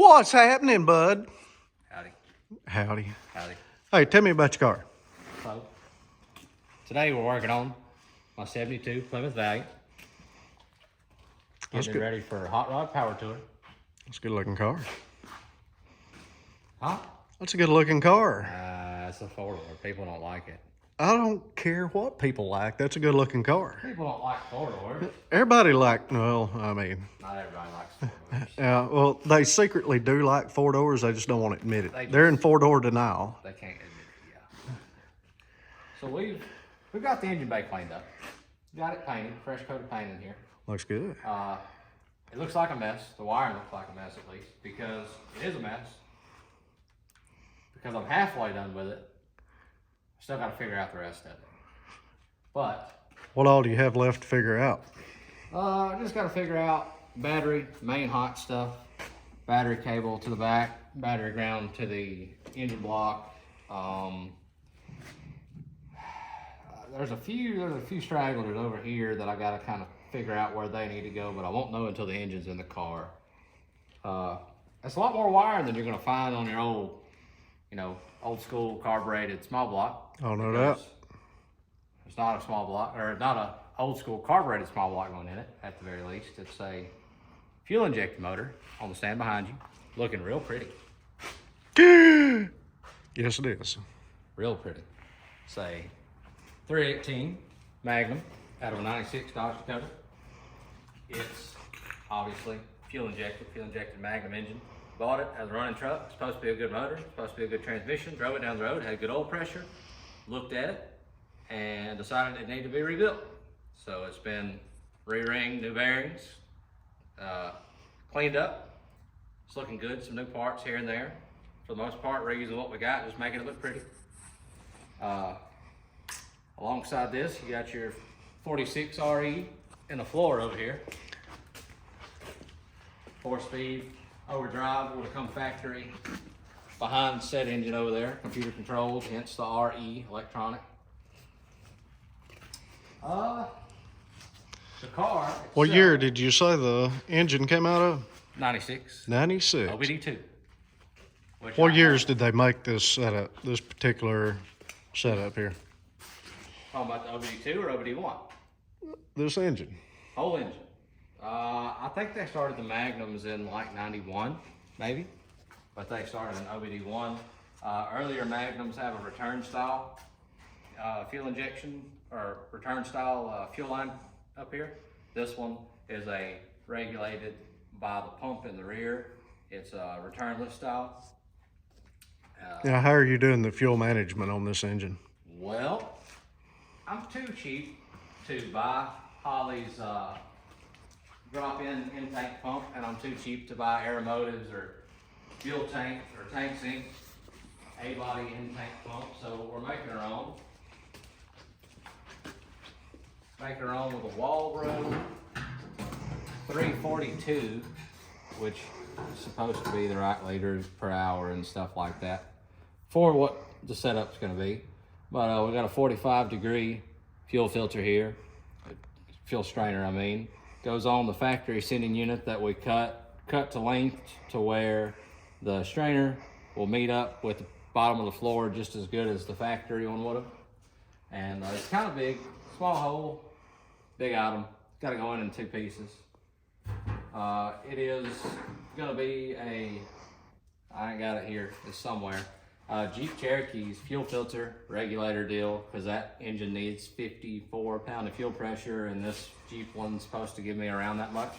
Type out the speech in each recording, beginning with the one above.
What's happening, bud? Howdy. Howdy. Howdy. Hey, tell me about your car. So, today we're working on my 72 Plymouth Valiant. That's Getting it good. ready for a hot rod power tour. That's a good looking car. Huh? That's a good looking car. It's a four-door. People don't like it. I don't care what people like. That's a good looking car. People don't like four-doors. Everybody well, I mean, Not everybody likes four-doors. yeah, well, they secretly do like four doors. They just don't want to admit it. They're in four-door denial. They can't admit it, yeah. So we've got the engine bay cleaned up. Got it painted, fresh coat of paint in here. Looks good. It looks like a mess. The wiring looks like a mess at least, because it is a mess. Because I'm halfway done with it. Still got to figure out the rest of it. But What all do you have left to figure out? I just got to figure out battery, main hot stuff, battery cable to the back, battery ground to the engine block. There's a few stragglers over here that I got to kind of figure out where they need to go, but I won't know until the engine's in the car. It's a lot more wiring than you're going to find on your old, old school carbureted small block. Oh, no doubt. It's not a small block, or not a old school carbureted small block going in it, at the very least. It's a fuel injected motor on the stand behind you, looking real pretty. Yes, it is. Real pretty. It's a 318 Magnum out of a 96 Dodge Dakota. It's obviously fuel injected Magnum engine. Bought it as a running truck. It's supposed to be a good motor, it's supposed to be a good transmission. Drove it down the road, had good oil pressure, looked at it, and decided it needed to be rebuilt. So it's been re-ringed, new bearings, cleaned up. It's looking good, some new parts here and there. For the most part, reusing what we got, just making it look pretty. Alongside this, you got your 46 RE in the floor over here. 4-speed overdrive will come factory behind the set engine over there. Computer controls, hence the RE electronic. The car itself, What year did you say the engine came out of? 96. 96. OBD2. What years did they make this setup, this particular setup here? Talking about the OBD2 or OBD1? This engine. Whole engine. I think they started the Magnums in like 91, maybe. But they started in OBD1. Earlier Magnums have a return style fuel injection, or return style fuel line up here. This one is a regulated by the pump in the rear. It's a returnless style. Now, how are you doing the fuel management on this engine? Well, I'm too cheap to buy Holley's drop-in intake pump, and I'm too cheap to buy Aeromotives or fuel tank or tank sync A Body intake pump. So we're making our own. Making our own with a Walbro 342, which is supposed to be the right liters per hour and stuff like that for what the setup's going to be. But we got a 45-degree fuel filter here, fuel strainer I mean. Goes on the factory sending unit that we cut to length to where the strainer will meet up with the bottom of the floor just as good as the factory one would have. And it's kind of big, small hole, big item. Got to go in 2 pieces. It is going to be I ain't got it here, it's somewhere. Jeep Cherokee's fuel filter regulator deal, because that engine needs 54 pound of fuel pressure, and this Jeep one's supposed to give me around that much.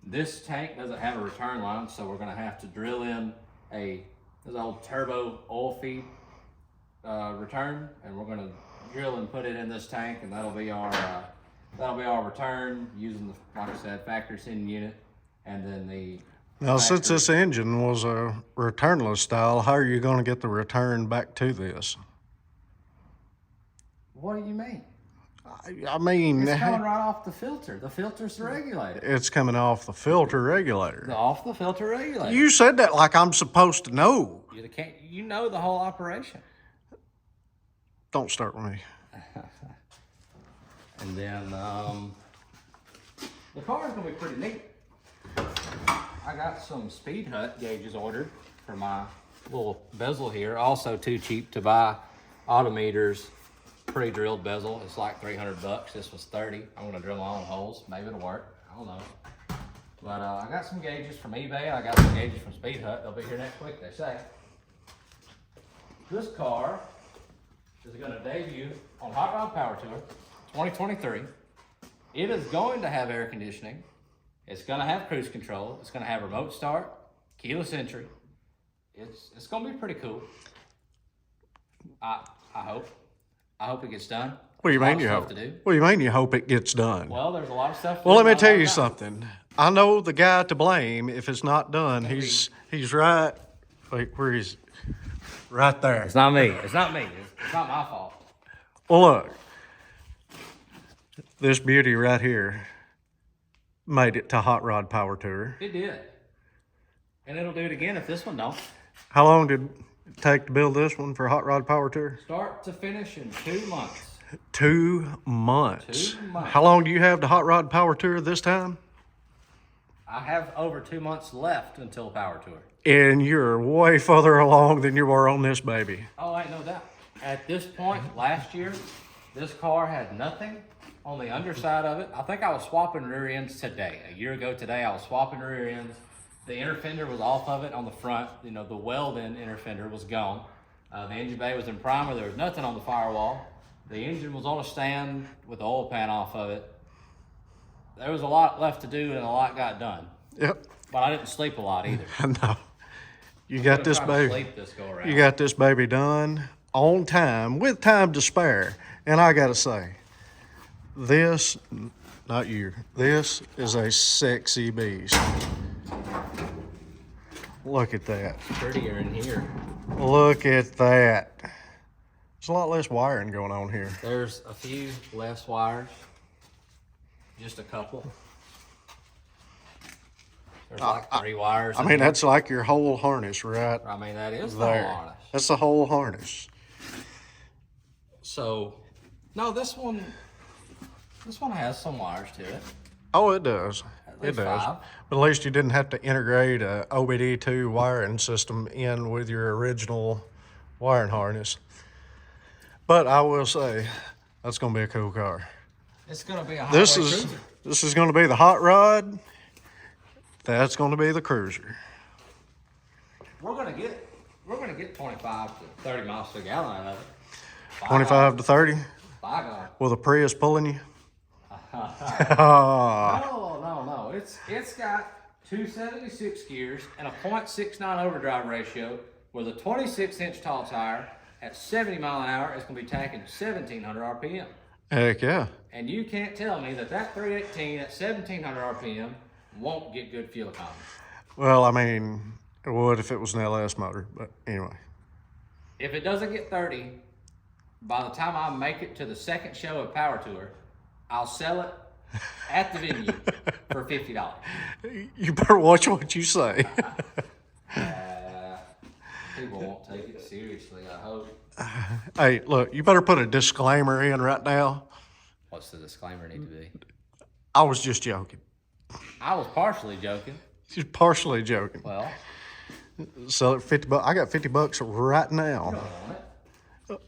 This tank doesn't have a return line, so we're going to have to drill in this old turbo oil feed return, and we're going to drill and put it in this tank, and that'll be our return using the, like I said, factory sending unit, and then the Now, since this engine was a returnless style, how are you going to get the return back to this? What do you mean? I mean, It's coming right off the filter. The filter's the regulator. it's coming off the filter regulator. Off the filter regulator. You said that like I'm supposed to know. You know the whole operation. Don't start with me. And then the car is going to be pretty neat. I got some Speed Hut gauges ordered for my little bezel here. Also too cheap to buy Autometers pre-drilled bezel. It's like 300 bucks. This was 30. I'm gonna drill my own holes. Maybe it'll work. I don't know. But I got some gauges from eBay. I got some gauges from Speed Hut. They'll be here next week, they say. This car is gonna debut on Hot Rod Power Tour 2023. It is going to have air conditioning. It's gonna have cruise control. It's gonna have remote start, keyless entry. It's gonna be pretty cool. I hope. I hope it gets done. What do you mean There's you a lot hope? of stuff to do. What do you mean you hope it gets done? Well, there's a lot of stuff. Well, let me not a tell lot you of time. something. I know the guy to blame if it's not done. He's right. Wait, where is? Right there. It's not me. It's not me. It's not my fault. Well, look. This beauty right here made it to Hot Rod Power Tour. It did, and it'll do it again if this one don't. How long did it take to build this one for Hot Rod Power Tour? Start to finish in 2 months. 2 months. 2 months. How long do you have to Hot Rod Power Tour this time? I have over 2 months left until Power Tour. And you're way further along than you were on this baby. Oh, ain't no doubt. At this point, last year, this car had nothing on the underside of it. I think I was swapping rear ends today. A year ago today, I was swapping rear ends. The inner fender was off of it on the front. You know, the weld-in inner fender was gone. The engine bay was in primer. There was nothing on the firewall. The engine was on a stand with the oil pan off of it. There was a lot left to do and a lot got done. Yep. But I didn't sleep a lot either. No. You got this baby. Sleep this go around. You got this baby done on time, with time to spare. And I gotta say, this, not you, this is a sexy beast. Look at that. Prettier in here. Look at that. There's a lot less wiring going on here. There's a few less wires. Just a couple. There's like 3 wires. I mean, that's like your whole harness, right? I mean, that is the There. whole harness. That's the whole harness. So, no, this one has some wires to it. Oh, it does. At It least does. 5. But at least you didn't have to integrate a OBD2 wiring system in with your original wiring harness. But I will say, that's going to be a cool car. It's gonna be a This highway is cruiser. going to be the hot rod. That's going to be the cruiser. We're gonna get 25 to 30 miles per gallon out of it. 25 to 30 By God. with a Prius pulling you. No. It's got 276 gears and a 0.69 overdrive ratio with a 26-inch tall tire at 70 mile an hour. It's gonna be tacking 1,700 RPM. Heck yeah. And you can't tell me that 318 at 1,700 RPM won't get good fuel economy. Well, I mean, it would if it was an LS motor, but anyway. If it doesn't get 30, by the time I make it to the second show of Power Tour, I'll sell it at the venue for $50. You better watch what you say. People won't take it seriously, I hope. Hey, look, you better put a disclaimer in right now. What's the disclaimer need to be? I was just joking. I was partially joking. Just partially joking. Well, Sell it 50 bucks. I got 50 bucks right you now. don't want it.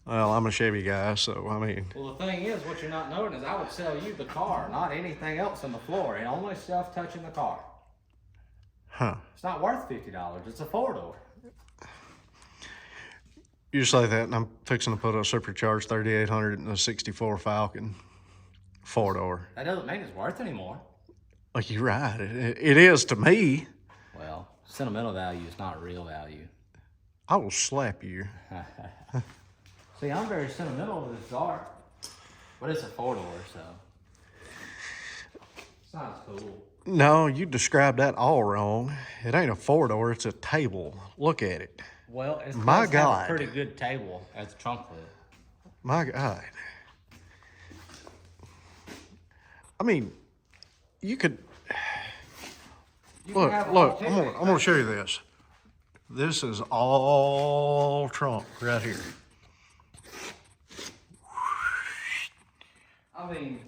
Well, I'm a Chevy guy, so I mean, Well, the thing is, what you're not knowing is I would sell you the car, not anything else on the floor, and only stuff touching the car. huh. It's not worth $50. It's a 4-door. You say that, and I'm fixing to put a supercharged 3800 in a 64 Falcon 4-door. That doesn't mean it's worth any more. Like, you're right. It is to me. Well, sentimental value is not real value. I will slap you. See, I'm very sentimental to this car, but it's a 4-door, so sounds cool. No, you described that all wrong. It ain't a 4-door, it's a table. Look at it. Well, it's My does have God. a pretty good table as a trunk lid. My God. I mean, you could You can look. have a Look, whole I'm gonna show you this. This is all trunk right here. I mean,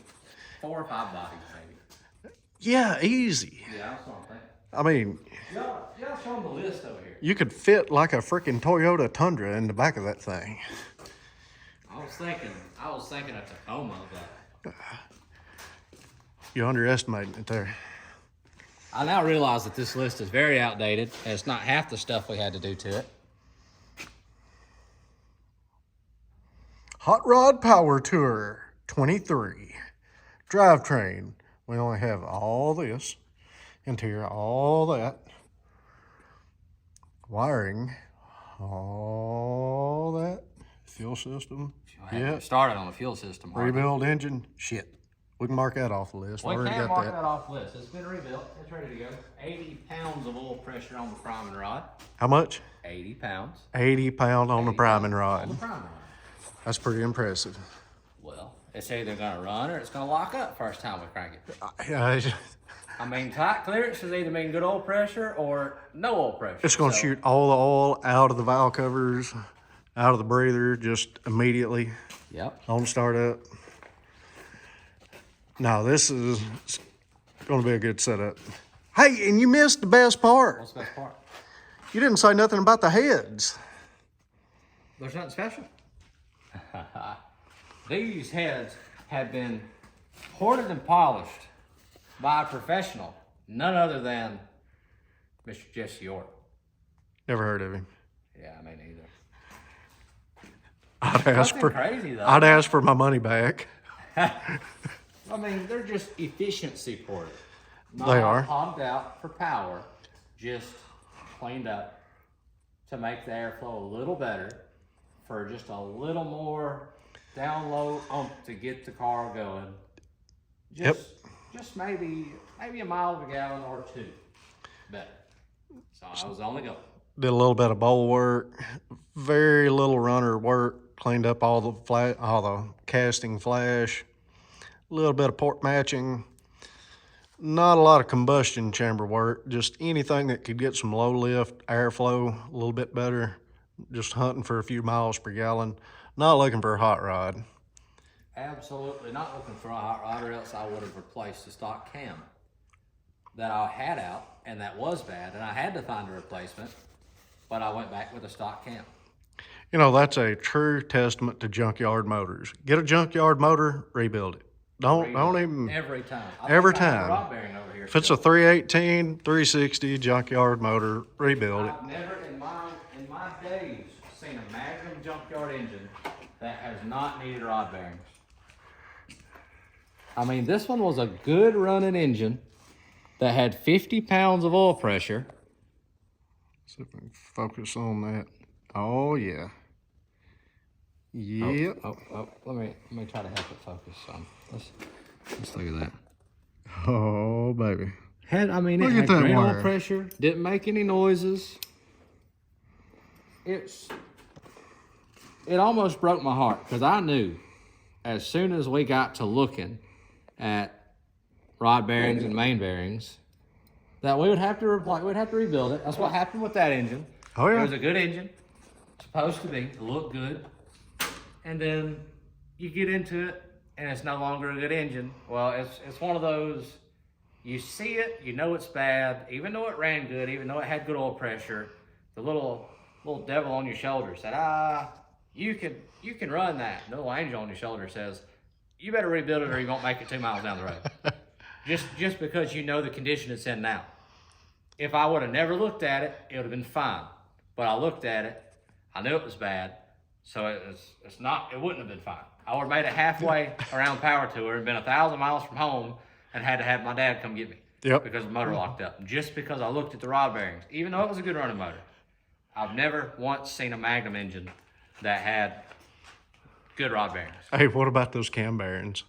4 or 5 bodies maybe. Yeah, easy. Yeah, that's what I'm thinking. I mean, Y'all show them the list over here. you could fit like a freaking Toyota Tundra in the back of that thing. I was thinking a Tacoma, but You're underestimating it there. I now realize that this list is very outdated, and it's not half the stuff we had to do to it. Hot Rod Power Tour 23. Drivetrain. We only have all this. Interior, all that. Wiring, all that. Fuel system. Yeah. Started on the fuel system. Rebuild engine. Shit. We can mark that off the list. We can mark that off the list. It's been rebuilt. It's ready to go. 80 pounds of oil pressure on the priming rod. How much? 80 pounds. 80 pound on the priming rod. On the priming rod. That's pretty impressive. Well, it's either going to run or it's going to lock up first time we crank it. I mean, tight clearance is either mean good oil pressure or no oil pressure. It's going to shoot all the oil out of the valve covers, out of the breather, just immediately. Yep. On startup. Now, this is going to be a good setup. Hey, and you missed the best part. What's the best part? You didn't say nothing about the heads. There's nothing special. These heads have been ported and polished by a professional, none other than Mr. Jesse York. Never heard of him. Yeah, I mean, either. I'd ask for my money back. I mean, they're just efficiency ported. They are. Hogged out for power, just cleaned up to make the airflow a little better, for just a little more down low ump to get the car going. Just maybe a mile to a gallon or two better. So I was only going. Did a little bit of bowl work, very little runner work, cleaned up all the casting flash, a little bit of port matching, not a lot of combustion chamber work, just anything that could get some low lift airflow a little bit better, just hunting for a few miles per gallon, not looking for a hot rod. Absolutely not looking for a hot rod, or else I would have replaced the stock cam that I had out, and that was bad, and I had to find a replacement, but I went back with a stock cam. You know, that's a true testament to junkyard motors. Get a junkyard motor, rebuild it. Don't even. Every time. Every time. Rod bearing over here. If it's a 318, 360 junkyard motor, rebuild it. I've never in my days seen a Magnum junkyard engine that has not needed rod bearings. I mean, this one was a good running engine that had 50 pounds of oil pressure. See if we can focus on that. Oh yeah. Yep. Let me try to help it focus some. Let's look at that. Oh baby. It had great oil pressure. Didn't make any noises. It almost broke my heart, because I knew as soon as we got to looking at rod bearings and main bearings that we would have to rebuild it. That's what happened with that engine. Oh yeah. It was a good engine, supposed to be, to look good, and then you get into it and it's no longer a good engine. Well, it's one of those, you see it, you know it's bad, even though it ran good, even though it had good oil pressure, the little devil on your shoulder said, you can run that. The little angel on your shoulder says, you better rebuild it or you won't make it 2 miles down the road. just because you know the condition it's in now. If I would have never looked at it, it would have been fine. But I looked at it, I knew it was bad, so it wouldn't have been fine. I would have made it halfway around power tour and been 1,000 miles from home and had to have my dad come get me. Yep. Because the motor locked up. Just because I looked at the rod bearings, even though it was a good running motor. I've never once seen a Magnum engine that had good rod bearings. Hey, what about those cam bearings?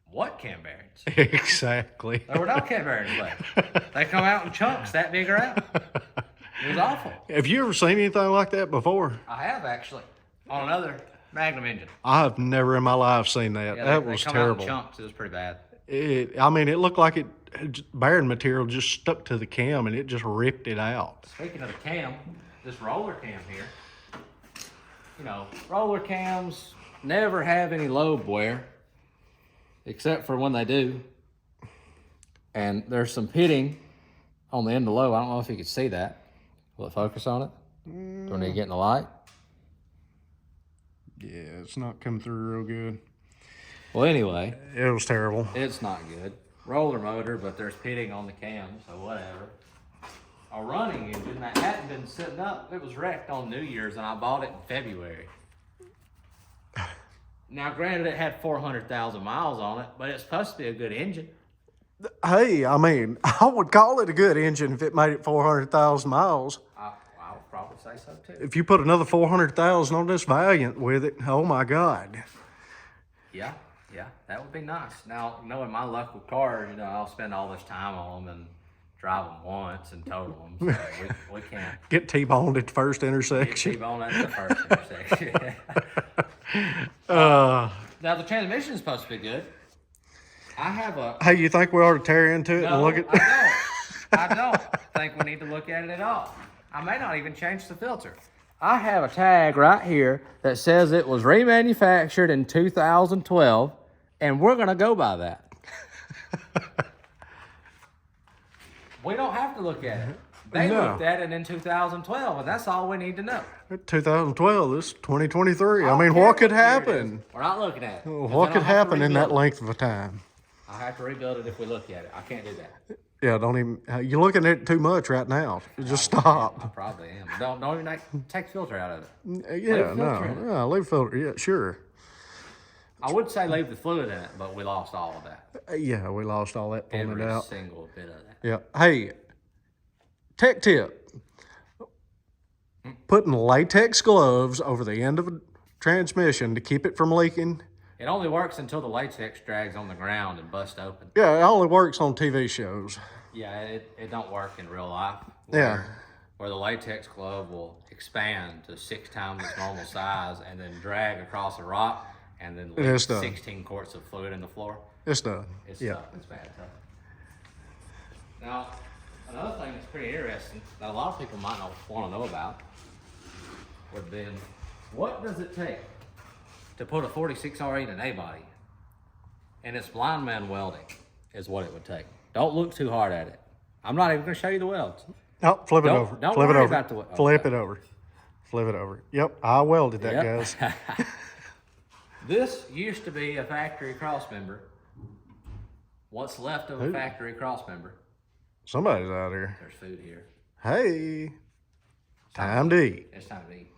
What cam bearings? Exactly. There were no cam bearings left. They come out in chunks that big around. It was awful. Have you ever seen anything like that before? I have, actually, on another Magnum engine. I've never in my life seen that. Yeah, that they was come terrible. Out in chunks. It was pretty bad. It looked like bearing material just stuck to the cam and it just ripped it out. Speaking of the cam, this roller cam here, roller cams never have any lobe wear, except for when they do. And there's some pitting on the end of low. I don't know if you can see that. Will it focus on it? Do I need to get in the light? Yeah, it's not coming through real good. Well, anyway. It was terrible. It's not good. Roller motor, but there's pitting on the cam, so whatever. A running engine that hadn't been sitting up. It was wrecked on New Year's, and I bought it in February. Now, granted, it had 400,000 miles on it, but it's supposed to be a good engine. Hey, I mean, I would call it a good engine if it made it 400,000 miles. I would probably say so, too. If you put another 400,000 on this Valiant with it, oh my God. Yeah, that would be nice. Now, knowing my luck with cars, you know, I'll spend all this time on them and drive them once and total them. So we can't Get T-boned at the first intersection. keep on at the first intersection. Now, the transmission is supposed to be good. I have a... Hey, you think we ought to tear into it and look at... I don't think we need to look at it at all. I may not even change the filter. I have a tag right here that says it was remanufactured in 2012, and we're going to go by that. We don't have to look at it. They looked at it in 2012, and that's all we need to know. 2012, this is 2023. I mean, what could happen? We're not looking at it. What could happen in that length of a time? I have to rebuild it if we look at it. I can't do that. Yeah, don't even... You're looking at it too much right now. Just I stop. probably am. Don't even take the filter out of it. Yeah, filter in no. Yeah, leave filter. Yeah, sure. I would say leave the fluid in it, but we lost all of that. Yeah, we lost all that pulling Every it out. single bit of that. Yeah. Hey, tech tip. Putting latex gloves over the end of a transmission to keep it from leaking. It only works until the latex drags on the ground and busts open. Yeah, it only works on TV shows. Yeah, it don't work in real life. Yeah. Where the latex glove will expand to 6 times its normal size and then drag across a rock and then leak It's done. 16 quarts of fluid in the floor. It's done. It's Yeah. tough. It's bad tough. Now, another thing that's pretty interesting that a lot of people might not want to know about would be, what does it take to put a 46R in an A body? And it's blind man welding is what it would take. Don't look too hard at it. I'm not even going to show you the welds. Oh, flip it Don't- over. don't Flip it worry over. about the- oh, Flip okay. it over. Flip it over. Yep, I welded that, Yep. guys. This used to be a factory cross member. What's left of a factory cross member? Somebody's out here. There's food here. Hey, time to eat. It's time to eat.